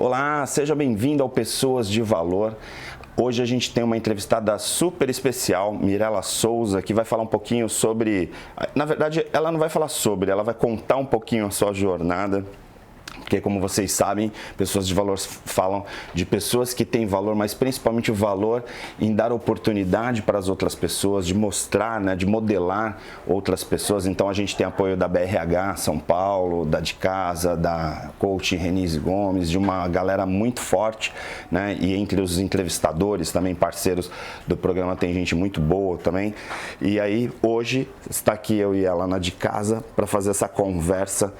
Olá, seja bem-vindo ao Pessoas de Valor. Hoje a gente tem uma entrevistada super especial, Mirela Souza, que vai falar um pouquinho sobre... Na verdade, ela não vai falar sobre, ela vai contar um pouquinho a sua jornada. Porque, como vocês sabem, Pessoas de Valor falam de pessoas que têm valor, mas principalmente o valor em dar oportunidade para as outras pessoas, de mostrar, né, de modelar outras pessoas. Então, a gente tem apoio da BRH São Paulo, da De Casa, da coach Renise Gomes, de uma galera muito forte, né? E entre os entrevistadores, também parceiros do programa, tem gente muito boa também. E aí, hoje, está aqui eu e ela na De Casa para fazer essa conversa.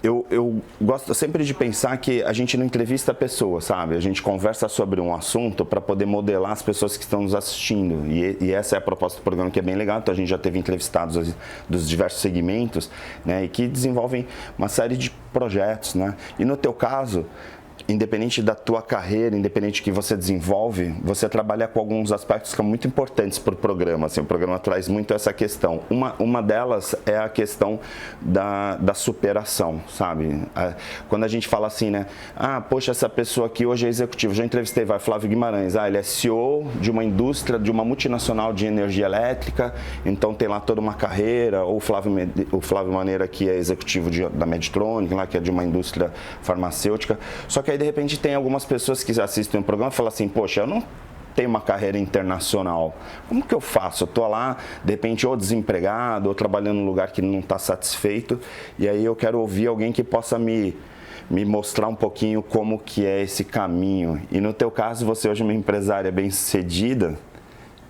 Eu gosto sempre de pensar que a gente não entrevista a pessoa, sabe? A gente conversa sobre um assunto para poder modelar as pessoas que estão nos assistindo. E essa é a proposta do programa, que é bem legal. Então, a gente já teve entrevistados dos diversos segmentos, né? E que desenvolvem uma série de projetos, né? E no teu caso, independente da tua carreira, independente do que você desenvolve, você trabalha com alguns aspectos que são muito importantes para o programa. Assim, o programa traz muito essa questão. Uma delas é a questão da superação, sabe? Quando a gente fala assim, né? Ah, poxa, essa pessoa aqui hoje é executivo. Já entrevistei, Flávio Guimarães. Ele é CEO de uma indústria, de uma multinacional de energia elétrica, então tem lá toda uma carreira. Ou o Flávio Maneira, que é executivo da Medtronic, lá, que é de uma indústria farmacêutica. Só que aí, de repente, tem algumas pessoas que assistem o programa e falam assim, poxa, eu não tenho uma carreira internacional, como que eu faço? Eu estou lá, de repente, ou desempregado, ou trabalhando num lugar que não está satisfeito, e aí eu quero ouvir alguém que possa me mostrar um pouquinho como que é esse caminho. E no teu caso, você hoje é uma empresária bem-sucedida,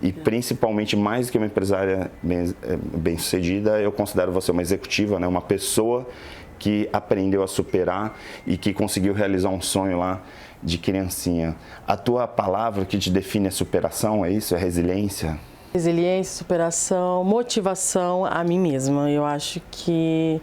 e principalmente, mais do que uma empresária bem-sucedida, eu considero você uma executiva, né? Uma pessoa que aprendeu a superar e que conseguiu realizar um sonho lá de criancinha. A tua palavra que te define é superação, é isso? É resiliência? Resiliência, superação, motivação a mim mesma. Eu acho que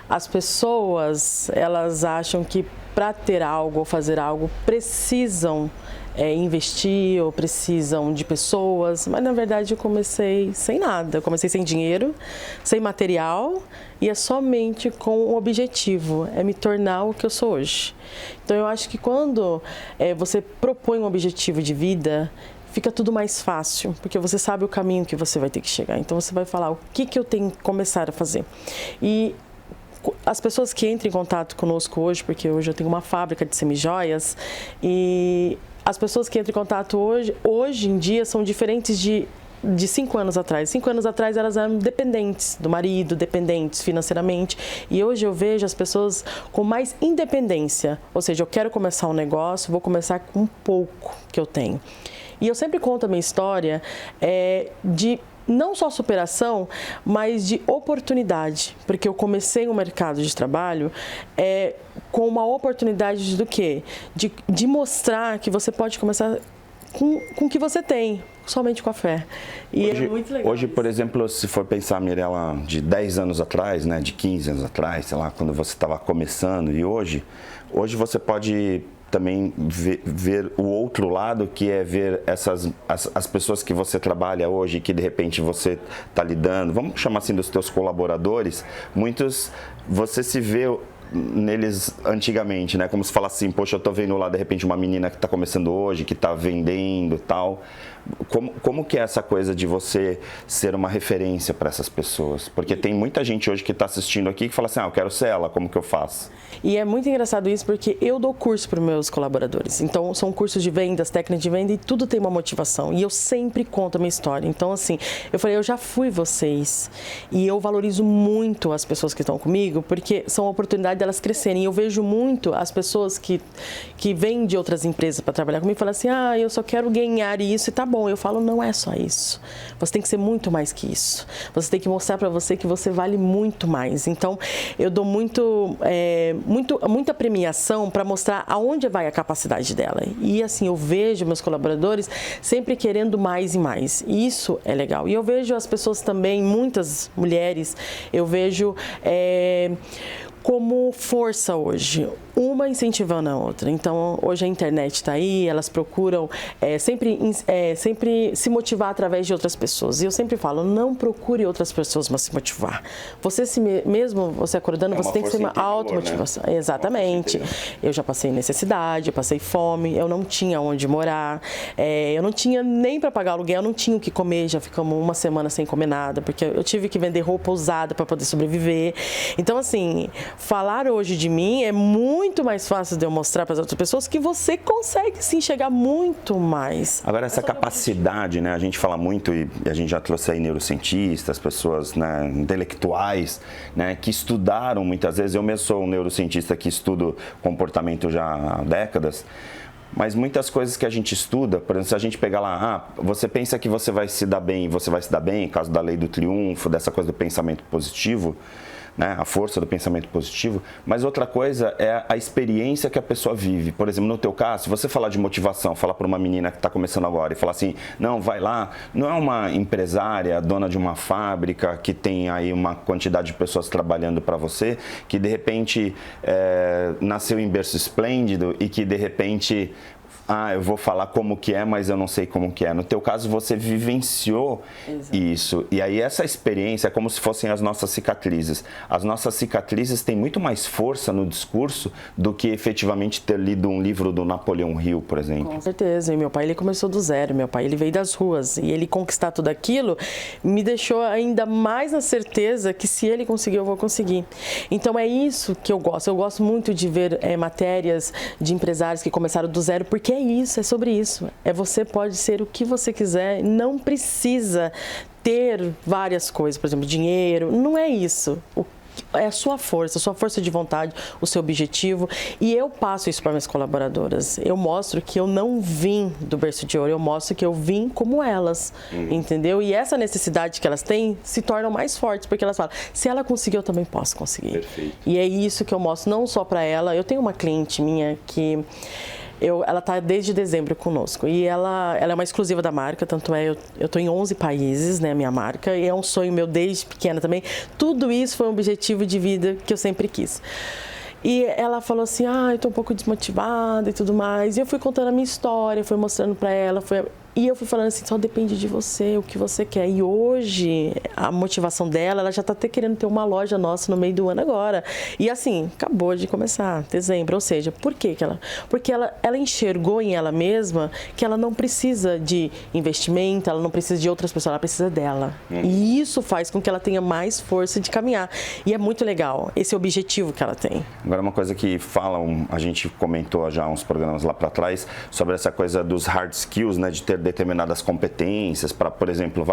as pessoas, elas acham que para ter algo ou fazer algo precisam investir ou precisam de pessoas, mas na verdade eu comecei sem nada, eu comecei sem dinheiro, sem material e é somente com o objetivo, é me tornar o que eu sou hoje. Então eu acho que quando você propõe um objetivo de vida, fica tudo mais fácil, porque você sabe o caminho que você vai ter que chegar, então você vai falar o que eu tenho que começar a fazer. E as pessoas que entram em contato conosco hoje, porque hoje eu tenho uma fábrica de semijoias, e as pessoas que entram em contato hoje em dia são diferentes de 5 anos atrás. 5 anos atrás elas eram dependentes do marido, dependentes financeiramente. E hoje eu vejo as pessoas com mais independência. Ou seja, eu quero começar um negócio, vou começar com um pouco que eu tenho. E eu sempre conto a minha história de não só superação, mas de oportunidade, porque eu comecei um mercado de trabalho com uma oportunidade do quê? De mostrar que você pode começar com o que você tem, somente com a fé. E hoje, é muito legal. Hoje, por exemplo, se for pensar, Mirela, de 10 anos atrás, né, de 15 anos atrás, sei lá, quando você estava começando, e hoje você pode também ver o outro lado, que é ver as pessoas que você trabalha hoje, que de repente você está lidando, vamos chamar assim, dos teus colaboradores, muitos você se vê neles antigamente, né? Como se fala assim, poxa, eu tô vendo lá de repente uma menina que está começando hoje, que está vendendo e tal. Como que é essa coisa de você ser uma referência para essas pessoas? Porque tem muita gente hoje que está assistindo aqui que fala assim, eu quero ser ela, como que eu faço? E é muito engraçado isso porque eu dou curso para os meus colaboradores. Então, são cursos de vendas, técnicas de venda e tudo tem uma motivação. E eu sempre conto a minha história. Então, assim, eu falei, eu já fui vocês. E eu valorizo muito as pessoas que estão comigo porque são a oportunidade delas crescerem. E eu vejo muito as pessoas que vêm de outras empresas para trabalhar comigo e falam assim, eu só quero ganhar isso e tá bom. Eu falo, não é só isso. Você tem que ser muito mais que isso. Você tem que mostrar para você que você vale muito mais. Então, eu dou muita premiação para mostrar aonde vai a capacidade dela. E assim, eu vejo meus colaboradores sempre querendo mais e mais. E isso é legal. E eu vejo as pessoas também, muitas mulheres, eu vejo como força hoje. uma incentivando a outra. Então, hoje a internet está aí, elas procuram sempre se motivar através de outras pessoas. E eu sempre falo, não procure outras pessoas para se motivar. Você mesmo você acordando, você tem que ter uma automotivação. Né? Exatamente. Eu já passei necessidade, eu passei fome, eu não tinha onde morar, eu não tinha nem para pagar aluguel, eu não tinha o que comer, já ficamos uma semana sem comer nada, porque eu tive que vender roupa usada para poder sobreviver. Então, assim, falar hoje de mim é muito mais fácil de eu mostrar para as outras pessoas que você consegue sim chegar muito mais. Agora, essa capacidade, né? A gente fala muito, e a gente já trouxe aí neurocientistas, pessoas, né, intelectuais, né, que estudaram muitas vezes. Eu mesmo sou um neurocientista que estudo comportamento já há décadas. Mas muitas coisas que a gente estuda, por exemplo, se a gente pegar lá, você pensa que você vai se dar bem, você vai se dar bem, caso da lei do triunfo, dessa coisa do pensamento positivo, né, a força do pensamento positivo, mas outra coisa é a experiência que a pessoa vive. Por exemplo, no teu caso, se você falar de motivação, falar para uma menina que está começando agora e falar assim, não, vai lá, não é uma empresária, dona de uma fábrica que tem aí uma quantidade de pessoas trabalhando para você, que de repente nasceu em berço esplêndido e que de repente... eu vou falar como que é, mas eu não sei como que é. No teu caso, você vivenciou isso. E aí essa experiência é como se fossem as nossas cicatrizes. As nossas cicatrizes têm muito mais força no discurso do que efetivamente ter lido um livro do Napoleão Hill, por exemplo. Com certeza. E meu pai, ele começou do zero. Meu pai, ele veio das ruas. E ele conquistar tudo aquilo me deixou ainda mais na certeza que se ele conseguir, eu vou conseguir. Então é isso que eu gosto. Eu gosto muito de ver matérias de empresários que começaram do zero, porque é isso, é sobre isso. Você pode ser o que você quiser, não precisa ter várias coisas, por exemplo, dinheiro, não é isso. É a sua força de vontade, o seu objetivo. E eu passo isso para minhas colaboradoras. Eu mostro que eu não vim do berço de ouro, eu mostro que eu vim como elas, entendeu? E essa necessidade que elas têm se tornam mais fortes, porque elas falam, se ela conseguir, eu também posso conseguir. Perfeito. E é isso que eu mostro, não só para ela. Eu tenho uma cliente minha que... ela está desde dezembro conosco e ela é uma exclusiva da marca, tanto eu estou em 11 países, né, minha marca, e é um sonho meu desde pequena também. Tudo isso foi um objetivo de vida que eu sempre quis. E ela falou assim, eu estou um pouco desmotivada e tudo mais. E eu fui contando a minha história, fui mostrando para ela, e eu fui falando assim, só depende de você, o que você quer. E hoje, a motivação dela, ela já está até querendo ter uma loja nossa no meio do ano agora. E assim, acabou de começar, dezembro. Ou seja, por quê que ela? Porque ela enxergou em ela mesma que ela não precisa de investimento, ela não precisa de outras pessoas, ela precisa dela. E isso faz com que ela tenha mais força de caminhar. E é muito legal, esse objetivo que ela tem. Agora, uma coisa que falam, a gente comentou já uns programas lá para trás, sobre essa coisa dos hard skills, né, de ter determinadas competências para, por exemplo,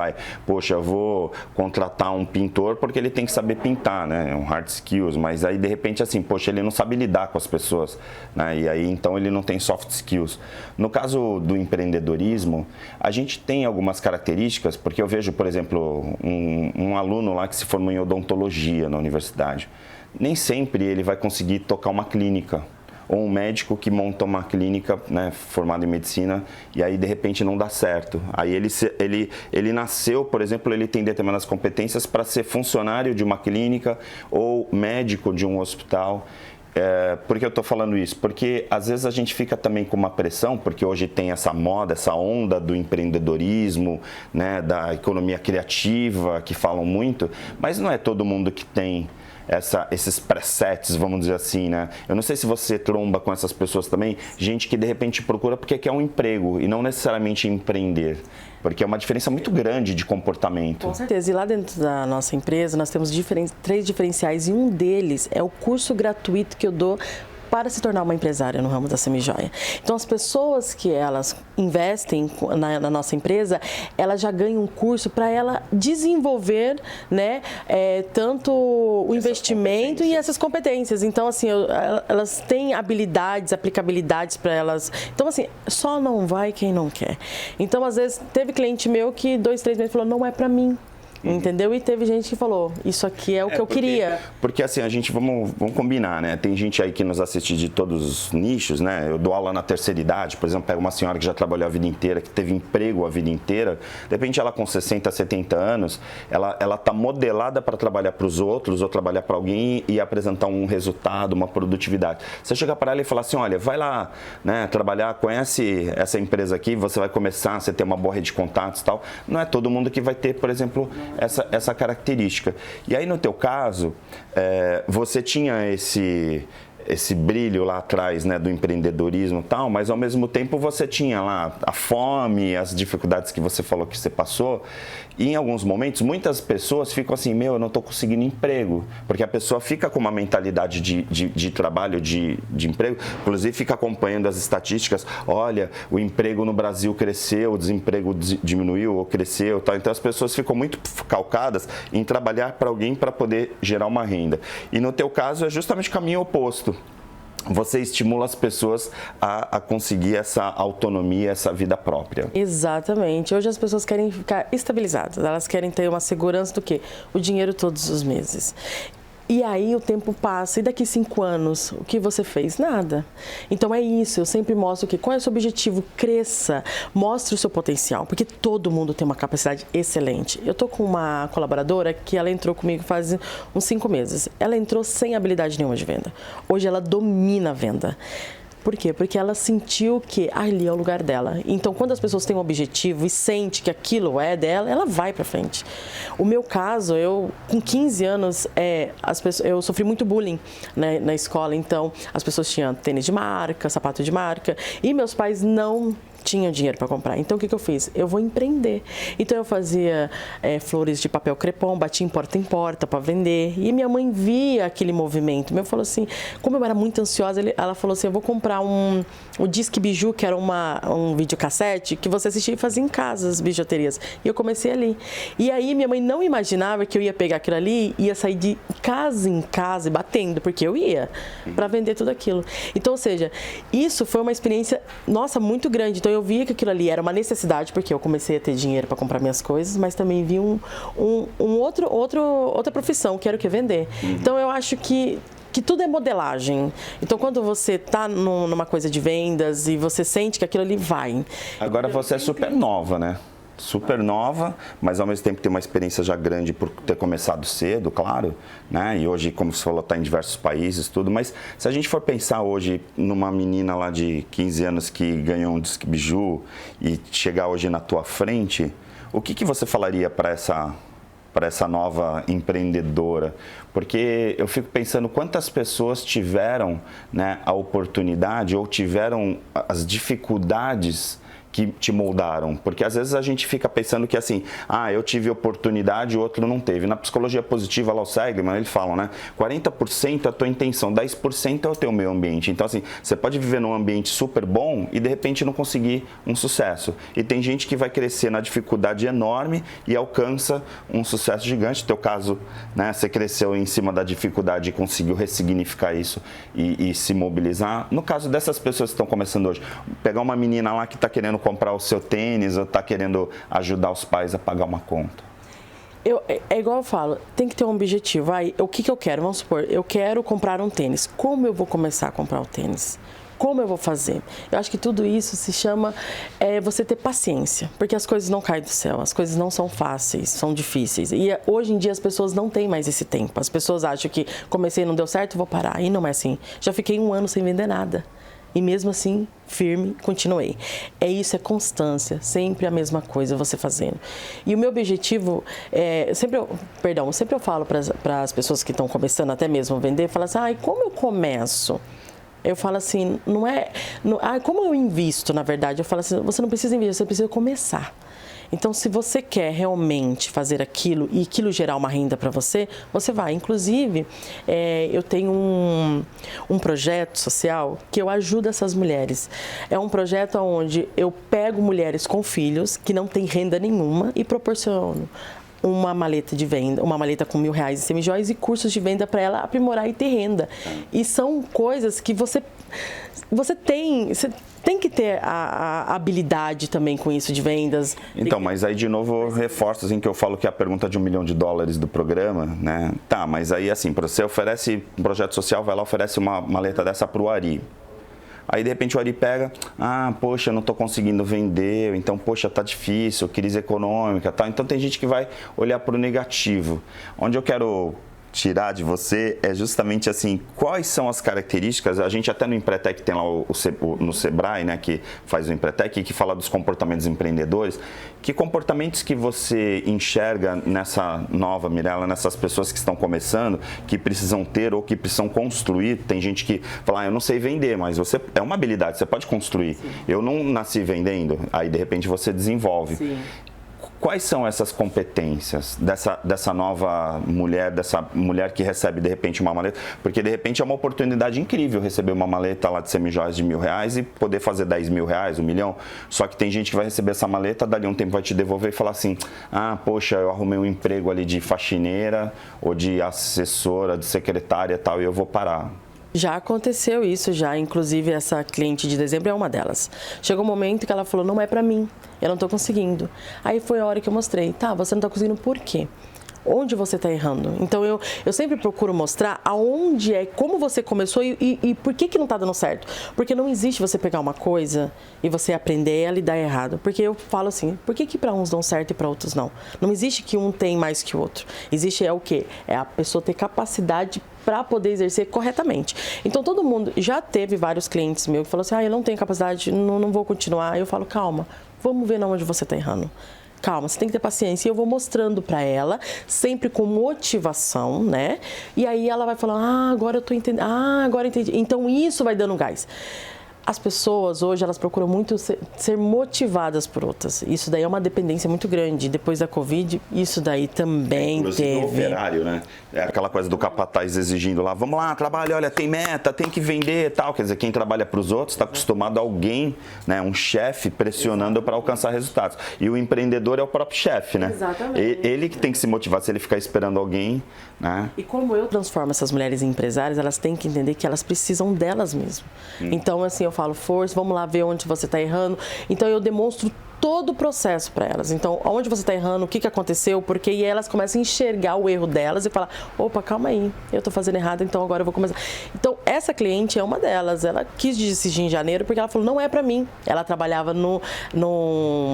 poxa, eu vou contratar um pintor porque ele tem que saber pintar, né, é um hard skills, mas aí de repente assim, poxa, ele não sabe lidar com as pessoas, né, e aí então ele não tem soft skills. No caso do empreendedorismo, a gente tem algumas características, porque eu vejo, por exemplo, um aluno lá que se formou em odontologia na universidade, nem sempre ele vai conseguir tocar uma clínica. Ou um médico que monta uma clínica, né, formado em medicina, e aí de repente não dá certo. Aí ele nasceu, por exemplo, ele tem determinadas competências para ser funcionário de uma clínica ou médico de um hospital. Por que eu estou falando isso? Porque às vezes a gente fica também com uma pressão, porque hoje tem essa moda, essa onda do empreendedorismo, né, da economia criativa, que falam muito, mas não é todo mundo que tem esses presets, vamos dizer assim, né? Eu não sei se você tromba com essas pessoas também, gente que de repente procura porque quer um emprego e não necessariamente empreender. Porque é uma diferença muito grande de comportamento. Com certeza. E lá dentro da nossa empresa, nós temos 3 diferenciais e um deles é o curso gratuito que eu dou para se tornar uma empresária no ramo da semijoia. Então, as pessoas que elas investem na nossa empresa, elas já ganham um curso para ela desenvolver, né, tanto o investimento e essas competências. Então, assim, elas têm habilidades, aplicabilidades para elas. Então, assim, só não vai quem não quer. Então, às vezes, teve cliente meu que 2, 3 meses falou, não é para mim. entendeu? E teve gente que falou, isso aqui é o que eu queria. Porque assim, a gente, vamos combinar, né? Tem gente aí que nos assiste de todos os nichos, né? Eu dou aula na terceira idade, por exemplo, pega uma senhora que já trabalhou a vida inteira, que teve emprego a vida inteira, de repente ela com 60, 70 anos, ela tá modelada para trabalhar para os outros ou trabalhar para alguém e apresentar um resultado, uma produtividade. Você chega para ela e fala assim, olha, vai lá, né, trabalhar, conhece essa empresa aqui, você vai começar, você tem uma boa rede de contatos e tal. Não é todo mundo que vai ter, por exemplo, essa característica. E aí, no teu caso, você tinha esse brilho lá atrás, né, do empreendedorismo e tal, mas ao mesmo tempo você tinha lá a fome, as dificuldades que você falou que você passou, e em alguns momentos muitas pessoas ficam assim, eu não estou conseguindo emprego, porque a pessoa fica com uma mentalidade de trabalho, de emprego, inclusive fica acompanhando as estatísticas, olha, o emprego no Brasil cresceu, o desemprego diminuiu ou cresceu, tal. Então as pessoas ficam muito calcadas em trabalhar para alguém para poder gerar uma renda. E no teu caso é justamente o caminho oposto. Você estimula as pessoas a conseguir essa autonomia, essa vida própria. Exatamente. Hoje as pessoas querem ficar estabilizadas. Elas querem ter uma segurança do quê? O dinheiro todos os meses. E aí o tempo passa, e daqui 5 anos, o que você fez? Nada. Então é isso, eu sempre mostro que qual é o seu objetivo? Cresça, mostre o seu potencial, porque todo mundo tem uma capacidade excelente. Eu tô com uma colaboradora que ela entrou comigo faz uns 5 meses. Ela entrou sem habilidade nenhuma de venda. Hoje ela domina a venda. Por quê? Porque ela sentiu que ali é o lugar dela. Então, quando as pessoas têm um objetivo e sente que aquilo é dela, ela vai pra frente. O meu caso, eu com 15 anos, eu sofri muito bullying, né, na escola. Então, as pessoas tinham tênis de marca, sapato de marca, e meus pais não tinha dinheiro para comprar. Então, o que eu fiz? Eu vou empreender. Então, eu fazia flores de papel crepom, batia em porta para vender. E minha mãe via aquele movimento. Meu falou assim, como eu era muito ansiosa, ela falou assim, eu vou comprar o Disque Biju, que era um videocassete, que você assistia e fazia em casa, as bijuterias. E eu comecei ali. E aí, minha mãe não imaginava que eu ia pegar aquilo ali e ia sair de casa em casa e batendo, porque eu ia para vender tudo aquilo. Então, ou seja, isso foi uma experiência, nossa, muito grande. Então, eu via que aquilo ali era uma necessidade, porque eu comecei a ter dinheiro para comprar minhas coisas, mas também vi outra profissão, que era o que? Vender. Então, eu acho que tudo é modelagem. Então, quando você está numa coisa de vendas e você sente que aquilo ali vai. Agora você é super nova, né? Super nova, mas ao mesmo tempo tem uma experiência já grande por ter começado cedo, claro, né? E hoje, como você falou, está em diversos países, tudo. Mas se a gente for pensar hoje numa menina lá de 15 anos que ganhou um Disque Biju e chegar hoje na tua frente, o que você falaria para essa nova empreendedora? Porque eu fico pensando quantas pessoas tiveram, né, a oportunidade ou tiveram as dificuldades que te moldaram, porque às vezes a gente fica pensando que assim, eu tive oportunidade e o outro não teve. Na psicologia positiva, lá o Seligman, ele fala, né, 40% é a tua intenção, 10% é o teu meio ambiente. Então assim, você pode viver num ambiente super bom e de repente não conseguir um sucesso. E tem gente que vai crescer na dificuldade enorme e alcança um sucesso gigante. No teu caso, né, você cresceu em cima da dificuldade e conseguiu ressignificar isso e se mobilizar. No caso dessas pessoas que estão começando hoje, pegar uma menina lá que está querendo comprar o seu tênis ou está querendo ajudar os pais a pagar uma conta? É igual eu falo, tem que ter um objetivo. O que eu quero? Vamos supor, eu quero comprar um tênis. Como eu vou começar a comprar o tênis? Como eu vou fazer? Eu acho que tudo isso se chama você ter paciência, porque as coisas não caem do céu, as coisas não são fáceis, são difíceis. E hoje em dia as pessoas não têm mais esse tempo. As pessoas acham que comecei e não deu certo, vou parar. E não é assim. Já fiquei 1 ano sem vender nada. E mesmo assim, firme, continuei. Isso é constância, sempre a mesma coisa você fazendo. E o meu objetivo, sempre eu falo para as pessoas que estão começando até mesmo a vender, falo assim, como eu começo? Eu falo assim, como eu invisto, na verdade? Eu falo assim, você não precisa investir, você precisa começar. Então, se você quer realmente fazer aquilo e aquilo gerar uma renda para você, você vai. Inclusive, eu tenho um projeto social que eu ajudo essas mulheres. É um projeto onde eu pego mulheres com filhos que não têm renda nenhuma e proporciono uma maleta de venda, uma maleta com R$1.000 em semijoias e cursos de venda para ela aprimorar e ter renda. E são coisas que você tem, tem que ter a habilidade também com isso de vendas. Então, mas aí de novo eu reforço assim, que eu falo que a pergunta de $1 milhão do programa, né? Tá, mas aí assim, você oferece um projeto social, vai lá, oferece uma maleta dessa para o Ari. Aí de repente o Ari pega, poxa, eu não estou conseguindo vender, então, poxa, tá difícil, crise econômica, tal. Então tem gente que vai olhar para o negativo. Onde eu quero tirar de você é justamente assim, quais são as características, a gente até no Empretec tem lá no Sebrae, né, que faz o Empretec, que fala dos comportamentos empreendedores, que comportamentos que você enxerga nessa nova Mirella, nessas pessoas que estão começando, que precisam ter ou que precisam construir, tem gente que fala, eu não sei vender, mas você é uma habilidade, você pode construir. Sim. Eu não nasci vendendo, aí de repente você desenvolve. Sim. Quais são essas competências dessa nova mulher, dessa mulher que recebe de repente uma maleta? Porque de repente é uma oportunidade incrível receber uma maleta lá de semijoias de R$1.000 e poder fazer R$10 mil, R$1 milhão. Só que tem gente que vai receber essa maleta, dali um tempo vai te devolver e falar assim, poxa, eu arrumei um emprego ali de faxineira ou de assessora, de secretária e tal, e eu vou parar. Já aconteceu isso já, inclusive essa cliente de dezembro é uma delas. Chegou um momento que ela falou, não é pra mim, eu não tô conseguindo. Aí foi a hora que eu mostrei, tá, você não tá conseguindo por quê? Onde você está errando? Então eu sempre procuro mostrar aonde é, como você começou e por que não está dando certo. Porque não existe você pegar uma coisa e você aprender ela e dar errado. Porque eu falo assim, por que para uns dão certo e para outros não? Não existe que um tem mais que o outro. Existe o quê? É a pessoa ter capacidade para poder exercer corretamente. Então todo mundo, já teve vários clientes meus que falaram assim, eu não tenho capacidade, não vou continuar. Aí eu falo, calma, vamos ver onde você está errando. Calma, você tem que ter paciência. E eu vou mostrando para ela, sempre com motivação, né? E aí ela vai falando, agora eu tô entendendo, agora eu entendi. Então isso vai dando gás. As pessoas hoje, elas procuram muito ser motivadas por outras. Isso daí é uma dependência muito grande. Depois da Covid, isso daí também teve. O operário, né? É aquela coisa do capataz exigindo lá, vamos lá, trabalha, olha, tem meta, tem que vender e tal. Quer dizer, quem trabalha para os outros está acostumado a alguém, né, um chefe pressionando para alcançar resultados. E o empreendedor é o próprio chefe, né? Exatamente. Ele que tem que se motivar, se ele ficar esperando alguém, né? E como eu transformo essas mulheres em empresárias, elas têm que entender que elas precisam delas mesmas. Então, assim, eu falo, força, vamos lá ver onde você está errando. Então, eu demonstro todo o processo para elas. Então, onde você está errando, o que aconteceu, porque e elas começam a enxergar o erro delas e falar, opa, calma aí, eu estou fazendo errado, então agora eu vou começar. Então, essa cliente é uma delas. Ela quis decidir em janeiro porque ela falou, não é para mim. Ela trabalhava no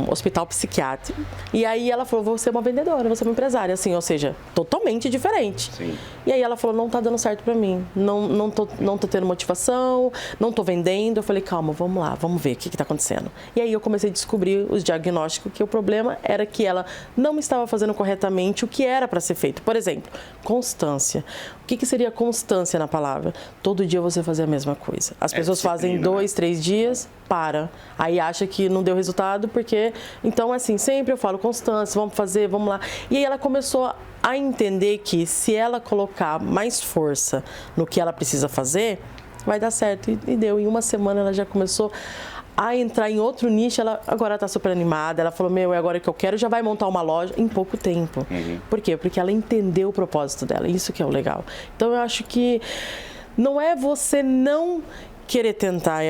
hospital psiquiátrico e aí ela falou, vou ser uma vendedora, vou ser uma empresária, assim, ou seja, totalmente diferente. Sim. E aí ela falou, não está dando certo para mim, não tô tendo motivação, não estou vendendo. Eu falei, calma, vamos lá, vamos ver o que está acontecendo. E aí eu comecei a descobrir os diagnósticos, que o problema era que ela não estava fazendo corretamente o que era para ser feito. Por exemplo, constância. O que seria constância na palavra? Todo dia você fazer a mesma coisa. As pessoas fazem 2, 3 dias, para. Aí acha que não deu resultado, porque... Então, assim, sempre eu falo constância, vamos fazer, vamos lá. E aí ela começou a entender que se ela colocar mais força no que ela precisa fazer, vai dar certo. E deu. Em uma semana ela já começou a entrar em outro nicho. Ela agora está super animada. Ela falou, é agora que eu quero. Já vai montar uma loja em pouco tempo. Por quê? Porque ela entendeu o propósito dela. Isso que é o legal. Então, eu acho que não é você não querer tentar.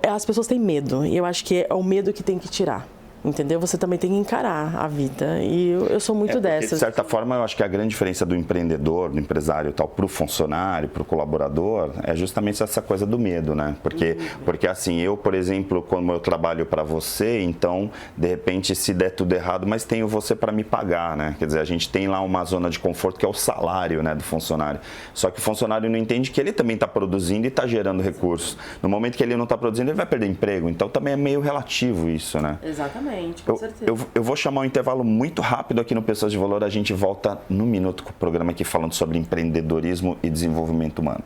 As pessoas têm medo. E eu acho que é o medo que tem que tirar. Entendeu? Você também tem que encarar a vida. E eu sou muito dessas. De certa forma, eu acho que a grande diferença do empreendedor, do empresário e tal, para o funcionário, para o colaborador, é justamente essa coisa do medo, né? Porque assim, eu, por exemplo, quando eu trabalho para você, então, de repente, se der tudo errado, mas tenho você para me pagar, né? Quer dizer, a gente tem lá uma zona de conforto que é o salário, né, do funcionário. Só que o funcionário não entende que ele também está produzindo e está gerando recursos. No momento que ele não está produzindo, ele vai perder emprego. Então, também é meio relativo isso, né? Exatamente. Com certeza. Eu vou chamar um intervalo muito rápido aqui no Pessoas de Valor. A gente volta no minuto com o programa aqui falando sobre empreendedorismo e desenvolvimento humano.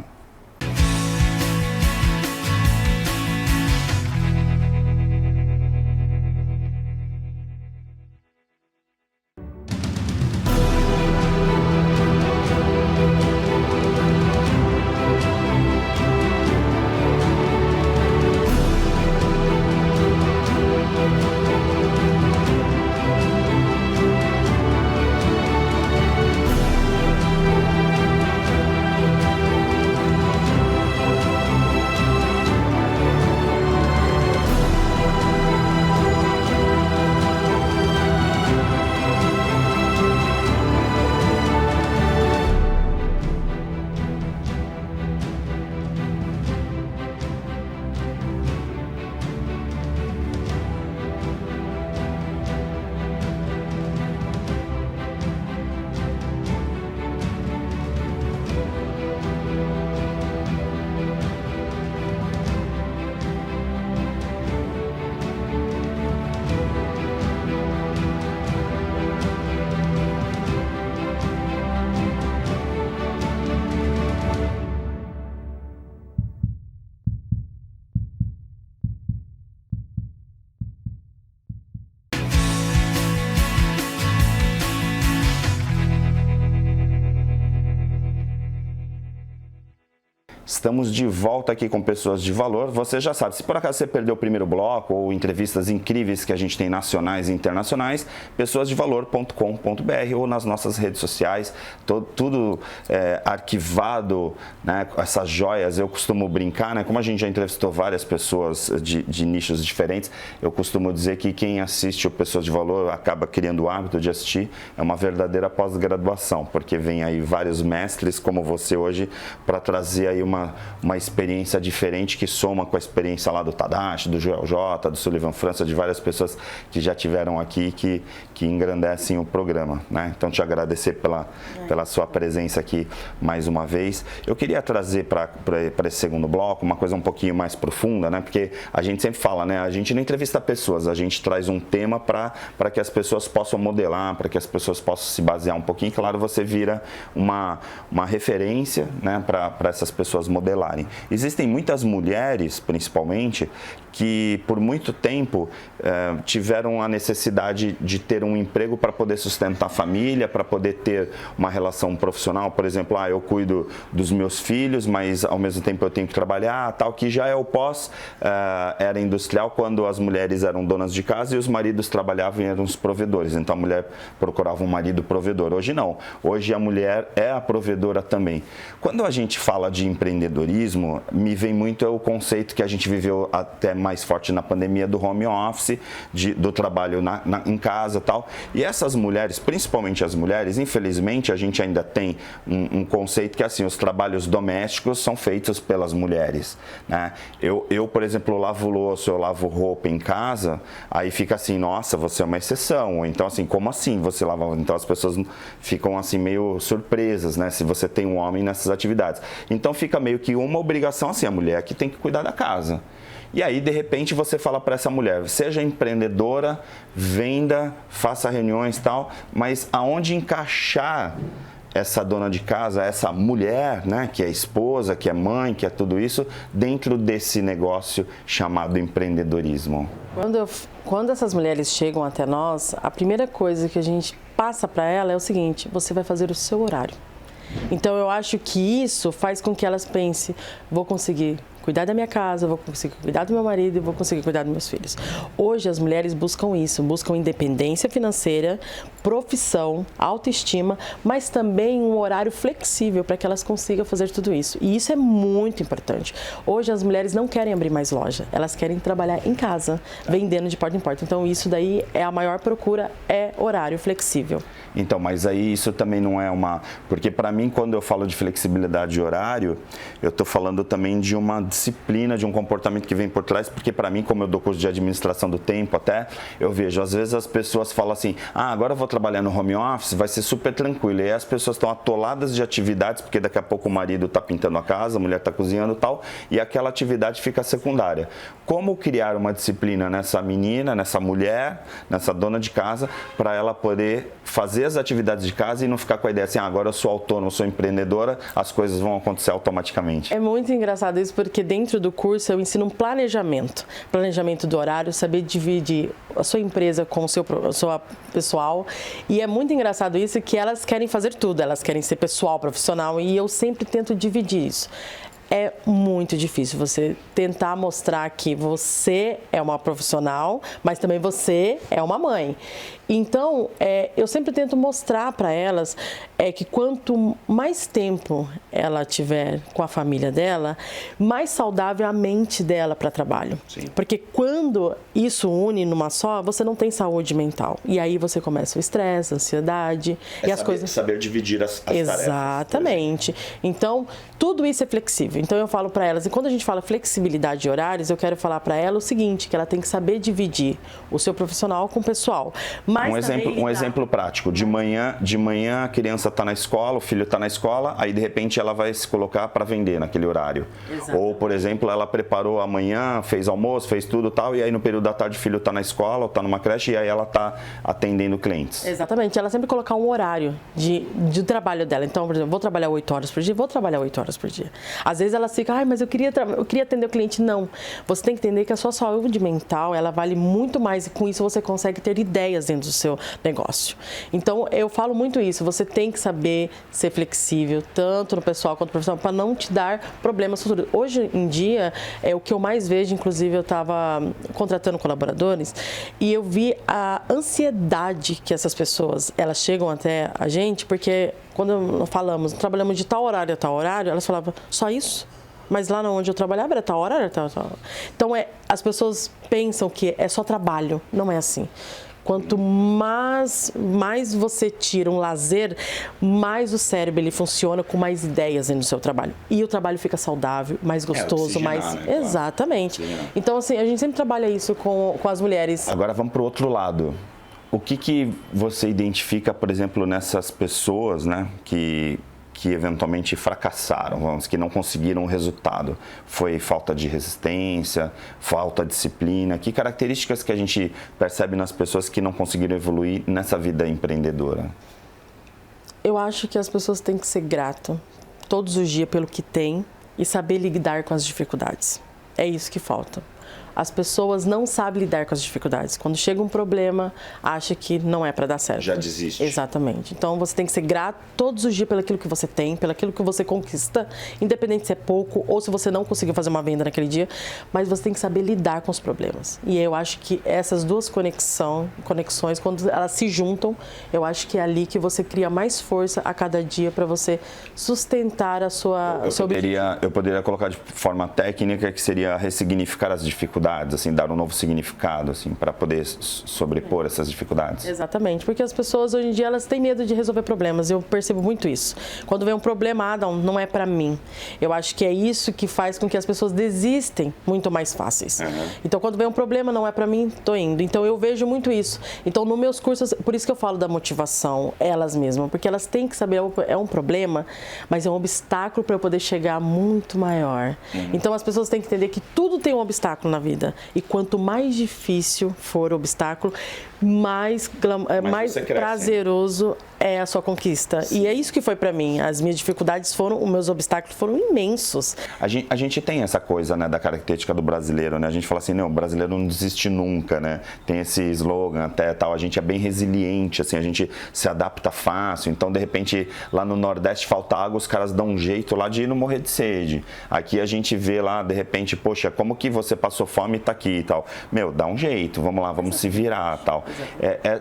Estamos de volta aqui com Pessoas de Valor. Você já sabe, se por acaso você perdeu o primeiro bloco ou entrevistas incríveis que a gente tem nacionais e internacionais, pessoasdevalor.com.br ou nas nossas redes sociais, tudo arquivado, né, essas joias. Eu costumo brincar, né, como a gente já entrevistou várias pessoas de nichos diferentes, eu costumo dizer que quem assiste o Pessoas de Valor acaba criando o hábito de assistir, é uma verdadeira pós-graduação, porque vem aí vários mestres como você hoje para trazer aí uma experiência diferente que soma com a experiência lá do Tadashi, do Joel J, do Sullivan França, de várias pessoas que já tiveram aqui que engrandecem o programa, né? Então, te agradecer pela sua presença aqui mais uma vez. Eu queria trazer para esse segundo bloco uma coisa um pouquinho mais profunda, né? Porque a gente sempre fala, né? A gente não entrevista pessoas, a gente traz um tema para que as pessoas possam modelar, para que as pessoas possam se basear um pouquinho. Claro, você vira uma referência, né, para essas pessoas modelarem. Existem muitas mulheres, principalmente, que por muito tempo tiveram a necessidade de ter um emprego para poder sustentar a família, para poder ter uma relação profissional. Por exemplo, eu cuido dos meus filhos, mas ao mesmo tempo eu tenho que trabalhar, tal, que já é o pós-era industrial, quando as mulheres eram donas de casa e os maridos trabalhavam e eram os provedores. Então a mulher procurava um marido provedor. Hoje não. Hoje a mulher é a provedora também. Quando a gente fala de empreendedorismo, me vem muito o conceito que a gente viveu até mais forte na pandemia do home office, do trabalho em casa e tal. E essas mulheres, principalmente as mulheres, infelizmente a gente ainda tem um conceito que assim, os trabalhos domésticos são feitos pelas mulheres, né? Eu, por exemplo, lavo louça, eu lavo roupa em casa, aí fica assim, nossa, você é uma exceção. Ou então assim, como assim você lava? Então as pessoas ficam assim meio surpresas, né? Se você tem um homem nessas atividades. Então fica meio que uma obrigação assim, a mulher que tem que cuidar da casa. E aí, de repente, você fala para essa mulher, seja empreendedora, venda, faça reuniões e tal, mas aonde encaixar essa dona de casa, essa mulher, né, que é esposa, que é mãe, que é tudo isso, dentro desse negócio chamado empreendedorismo? Quando essas mulheres chegam até nós, a primeira coisa que a gente passa para ela é o seguinte: você vai fazer o seu horário. Então, eu acho que isso faz com que elas pensem, vou conseguir cuidar da minha casa, vou conseguir cuidar do meu marido e vou conseguir cuidar dos meus filhos. Hoje as mulheres buscam isso, buscam independência financeira, profissão, autoestima, mas também um horário flexível para que elas consigam fazer tudo isso. E isso é muito importante. Hoje as mulheres não querem abrir mais loja, elas querem trabalhar em casa, vendendo de porta em porta. Então isso daí é a maior procura, é horário flexível. Então, mas aí isso também não é uma... Porque para mim, quando eu falo de flexibilidade de horário, eu estou falando também de uma disciplina, de um comportamento que vem por trás, porque para mim, como eu dou curso de administração do tempo até, eu vejo, às vezes as pessoas falam assim, agora eu vou trabalhar no home office, vai ser super tranquilo. E aí as pessoas estão atoladas de atividades, porque daqui a pouco o marido está pintando a casa, a mulher está cozinhando e tal, e aquela atividade fica secundária. Como criar uma disciplina nessa menina, nessa mulher, nessa dona de casa, para ela poder fazer as atividades de casa e não ficar com a ideia assim, agora eu sou autônomo, sou empreendedora, as coisas vão acontecer automaticamente. É muito engraçado isso, porque dentro do curso eu ensino um planejamento do horário, saber dividir a sua empresa com o seu pessoal. E é muito engraçado isso, que elas querem fazer tudo, elas querem ser pessoal, profissional, e eu sempre tento dividir isso. É muito difícil você tentar mostrar que você é uma profissional, mas também você é uma mãe. Então, eu sempre tento mostrar para elas que quanto mais tempo ela tiver com a família dela, mais saudável a mente dela para trabalho. Sim. Porque quando isso une numa só, você não tem saúde mental. E aí você começa o estresse, a ansiedade e as coisas... Saber dividir as tarefas. Exatamente. Então, tudo isso é flexível. Então, eu falo para elas, e quando a gente fala flexibilidade de horários, eu quero falar para ela o seguinte, que ela tem que saber dividir o seu profissional com o pessoal. Mas um exemplo prático, de manhã a criança está na escola, o filho está na escola, aí de repente ela vai se colocar para vender naquele horário. Exatamente. Ou, por exemplo, ela preparou amanhã, fez almoço, fez tudo tal, e aí no período da tarde o filho está na escola, ou está numa creche, e aí ela está atendendo clientes. Exatamente, ela sempre colocar um horário de trabalho dela. Então, por exemplo, vou trabalhar 8 horas por dia, vou trabalhar 8 horas por dia. Às vezes vezes elas ficam, mas eu queria atender o cliente. Não, você tem que entender que a sua saúde mental, ela vale muito mais e com isso você consegue ter ideias dentro do seu negócio. Então, eu falo muito isso, você tem que saber ser flexível, tanto no pessoal quanto no profissional, para não te dar problemas futuros. Hoje em dia, o que eu mais vejo, inclusive eu estava contratando colaboradores e eu vi a ansiedade que essas pessoas, elas chegam até a gente, porque quando trabalhamos de tal horário a tal horário, elas falavam, só isso? Mas lá onde eu trabalhava era tal horário, tal. Então, as pessoas pensam que é só trabalho, não é assim. Quanto mais você tira um lazer, mais o cérebro ele funciona com mais ideias dentro do seu trabalho. E o trabalho fica saudável, mais gostoso, mais... Né? Exatamente. Claro. Então, assim, a gente sempre trabalha isso com as mulheres. Agora vamos para o outro lado. O que você identifica, por exemplo, nessas pessoas, né, que eventualmente fracassaram, que não conseguiram o resultado? Foi falta de resistência, falta de disciplina? Que características que a gente percebe nas pessoas que não conseguiram evoluir nessa vida empreendedora? Eu acho que as pessoas têm que ser gratas todos os dias pelo que têm e saber lidar com as dificuldades. É isso que falta. As pessoas não sabem lidar com as dificuldades. Quando chega um problema, acha que não é para dar certo. Já desiste. Exatamente. Então, você tem que ser grato todos os dias pelo que você tem, pelo que você conquista, independente se é pouco ou se você não conseguiu fazer uma venda naquele dia, mas você tem que saber lidar com os problemas. E eu acho que essas duas conexões, quando elas se juntam, eu acho que é ali que você cria mais força a cada dia para você sustentar a sua... Eu poderia colocar de forma técnica que seria ressignificar as dificuldades, assim, dar um novo significado, assim, para poder sobrepor essas dificuldades. Exatamente, porque as pessoas hoje em dia elas têm medo de resolver problemas. Eu percebo muito isso. Quando vem um problema, não é para mim. Eu acho que é isso que faz com que as pessoas desistem muito mais fáceis. Então, quando vem um problema, não é para mim, tô indo. Então, eu vejo muito isso. Então, nos meus cursos, por isso que eu falo da motivação, elas mesmas, porque elas têm que saber, é um problema, mas é um obstáculo para eu poder chegar muito maior. Então, as pessoas têm que entender que tudo tem um obstáculo na vida. E quanto mais difícil for o obstáculo, mais prazeroso é a sua conquista. Sim. E é isso que foi para mim. As minhas dificuldades os meus obstáculos foram imensos. A gente tem essa coisa, né, da característica do brasileiro, né? A gente fala assim, não, o brasileiro não desiste nunca, né? Tem esse slogan até tal, a gente é bem resiliente, assim, a gente se adapta fácil. Então, de repente, lá no Nordeste falta água, os caras dão um jeito lá de não morrer de sede. Aqui a gente vê lá, de repente, poxa, como que você passou fome e tá aqui e tal? Meu, dá um jeito, vamos lá, vamos se virar tal.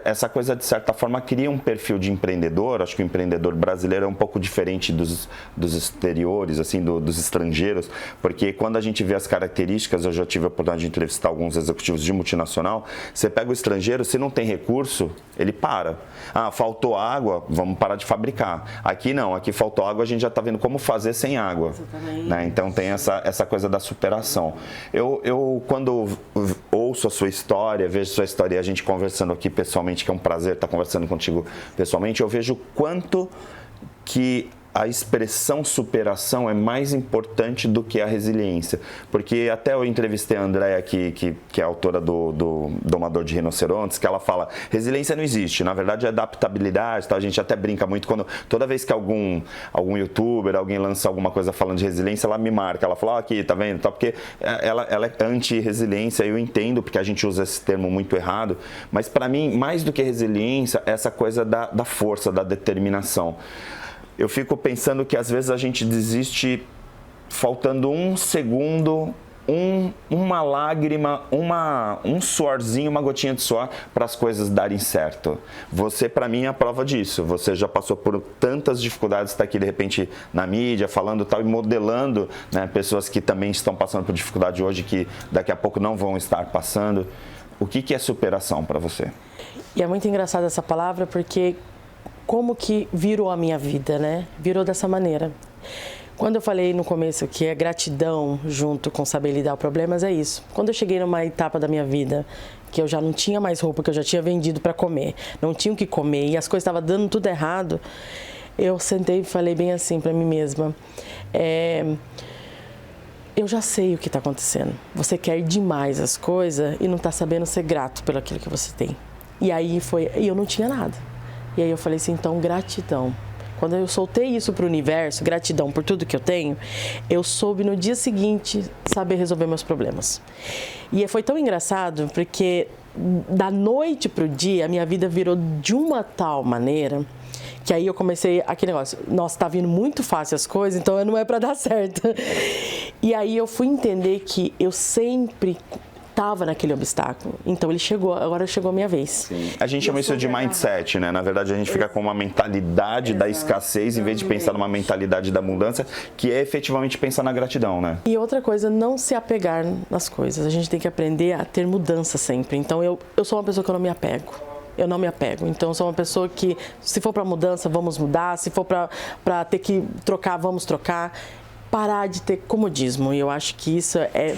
Essa coisa, de certa forma, cria um perfil de empreendedor. Acho que o empreendedor brasileiro é um pouco diferente dos exteriores, assim, dos estrangeiros, porque quando a gente vê as características, eu já tive a oportunidade de entrevistar alguns executivos de multinacional, você pega o estrangeiro, se não tem recurso, ele para. Faltou água, vamos parar de fabricar. Aqui não, aqui faltou água, a gente já está vendo como fazer sem água. Né? Então tem essa coisa da superação. Eu quando ouço a sua história, vejo sua história e a gente conversando aqui pessoalmente, que é um prazer estar conversando contigo pessoalmente, eu vejo quanto que a expressão superação é mais importante do que a resiliência. Porque até eu entrevistei a Andréia, que é autora do Domador de Rinocerontes, que ela fala, resiliência não existe, na verdade é adaptabilidade, tá? A gente até brinca muito toda vez que algum youtuber, alguém lança alguma coisa falando de resiliência, ela me marca, ela fala, aqui, tá vendo? Porque ela é anti-resiliência, eu entendo, porque a gente usa esse termo muito errado, mas para mim, mais do que resiliência, é essa coisa da força, da determinação. Eu fico pensando que às vezes a gente desiste faltando um segundo, uma lágrima, um suorzinho, uma gotinha de suor para as coisas darem certo. Você, para mim, é a prova disso. Você já passou por tantas dificuldades, está aqui de repente na mídia, falando tal e modelando, né, pessoas que também estão passando por dificuldade hoje, que daqui a pouco não vão estar passando. O que é superação para você? E é muito engraçada essa palavra, porque como que virou a minha vida, né? Virou dessa maneira. Quando eu falei no começo que é gratidão junto com saber lidar com problemas, é isso. Quando eu cheguei numa etapa da minha vida que eu já não tinha mais roupa, que eu já tinha vendido para comer, não tinha o que comer e as coisas estavam dando tudo errado, eu sentei e falei bem assim para mim mesma, eu já sei o que está acontecendo. Você quer demais as coisas e não está sabendo ser grato pelo aquilo que você tem. E aí eu não tinha nada. E aí eu falei assim, então gratidão. Quando eu soltei isso para o universo, gratidão por tudo que eu tenho, eu soube no dia seguinte saber resolver meus problemas. E foi tão engraçado porque da noite para o dia a minha vida virou de uma tal maneira que aí eu comecei aquele negócio, nossa, tá vindo muito fácil as coisas, então não é para dar certo. E aí eu fui entender que eu sempre estava naquele obstáculo. Então ele chegou, agora chegou a minha vez. Sim. A gente chama isso de mindset, né? Na verdade, a gente fica com uma mentalidade da escassez em vez de pensar numa mentalidade da abundância, que é efetivamente pensar na gratidão, né? E outra coisa, não se apegar nas coisas. A gente tem que aprender a ter mudança sempre. Então eu sou uma pessoa que eu não me apego. Eu não me apego. Então, eu sou uma pessoa que, se for para mudança, vamos mudar. Se for para ter que trocar, vamos trocar. Parar de ter comodismo. E eu acho que isso é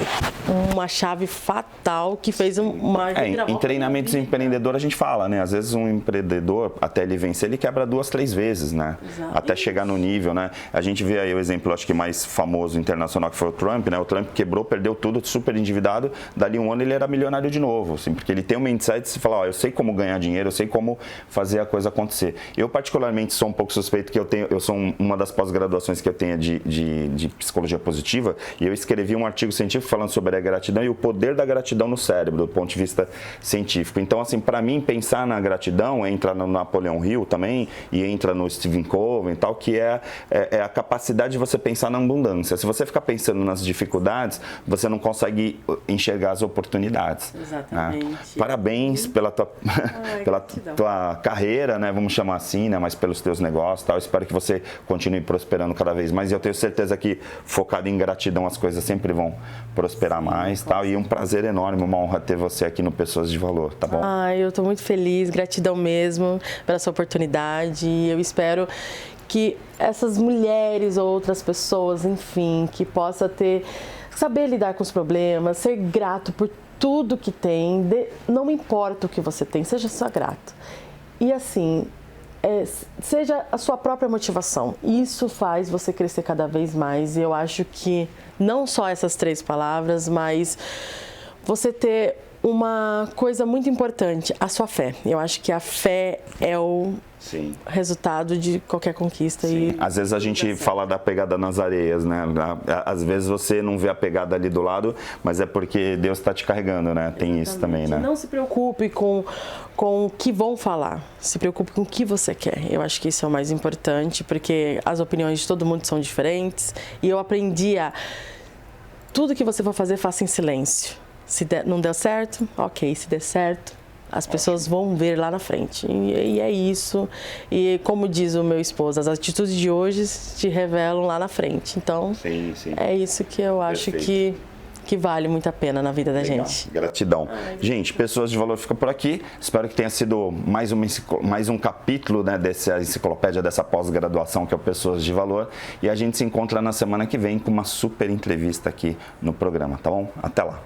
uma chave fatal que fez uma... Em treinamentos empreendedor a gente fala, né? Às vezes um empreendedor, até ele vencer, ele quebra 2, 3 vezes, né? Exato. Até chegar no nível, né? A gente vê aí o exemplo, acho que mais famoso internacional, que foi o Trump, né? O Trump quebrou, perdeu tudo, super endividado. Dali um ano ele era milionário de novo, assim, porque ele tem um mindset de se falar, ó, eu sei como ganhar dinheiro, eu sei como fazer a coisa acontecer. Eu particularmente sou um pouco suspeito que eu sou uma das pós-graduações que eu tenho de psicologia positiva, e eu escrevi um artigo científico falando sobre a gratidão e o poder da gratidão no cérebro, do ponto de vista científico. Então, assim, para mim, pensar na gratidão entra no Napoleão Hill também, e entra no Stephen Covey e tal, que é a capacidade de você pensar na abundância. Se você ficar pensando nas dificuldades, você não consegue enxergar as oportunidades. Exatamente. Né? Parabéns pela tua carreira, né? Vamos chamar assim, né? Mas pelos teus negócios e tal. Espero que você continue prosperando cada vez mais. E eu tenho certeza que focado em gratidão, as coisas sempre vão prosperar mais, tal. E um prazer enorme, uma honra ter você aqui no Pessoas de Valor, tá bom? Eu tô muito feliz, gratidão mesmo pela sua oportunidade. E eu espero que essas mulheres ou outras pessoas, enfim, que possa saber lidar com os problemas, ser grato por tudo que tem, não importa o que você tem, seja só grato. E assim, seja a sua própria motivação. Isso faz você crescer cada vez mais. E eu acho que não só essas 3 palavras, mas você ter uma coisa muito importante, a sua fé. Eu acho que a fé é o resultado de qualquer conquista. Sim. Às vezes a gente fala da pegada nas areias, né? Às vezes você não vê a pegada ali do lado, mas é porque Deus está te carregando, né? Tem Exatamente. Isso também, né? Não se preocupe com o que vão falar, se preocupe com o que você quer. Eu acho que isso é o mais importante, porque as opiniões de todo mundo são diferentes e eu aprendi tudo que você for fazer, faça em silêncio. Se não deu certo, ok. Se der certo, as pessoas vão ver lá na frente. E é isso. E como diz o meu esposo, as atitudes de hoje te revelam lá na frente. Então, sim. É isso que eu acho que vale muito a pena na vida da gente. Gratidão. Gente, Pessoas de Valor fica por aqui. Espero que tenha sido mais um capítulo, né, dessa enciclopédia, dessa pós-graduação que é o Pessoas de Valor. E a gente se encontra na semana que vem com uma super entrevista aqui no programa, tá bom? Até lá.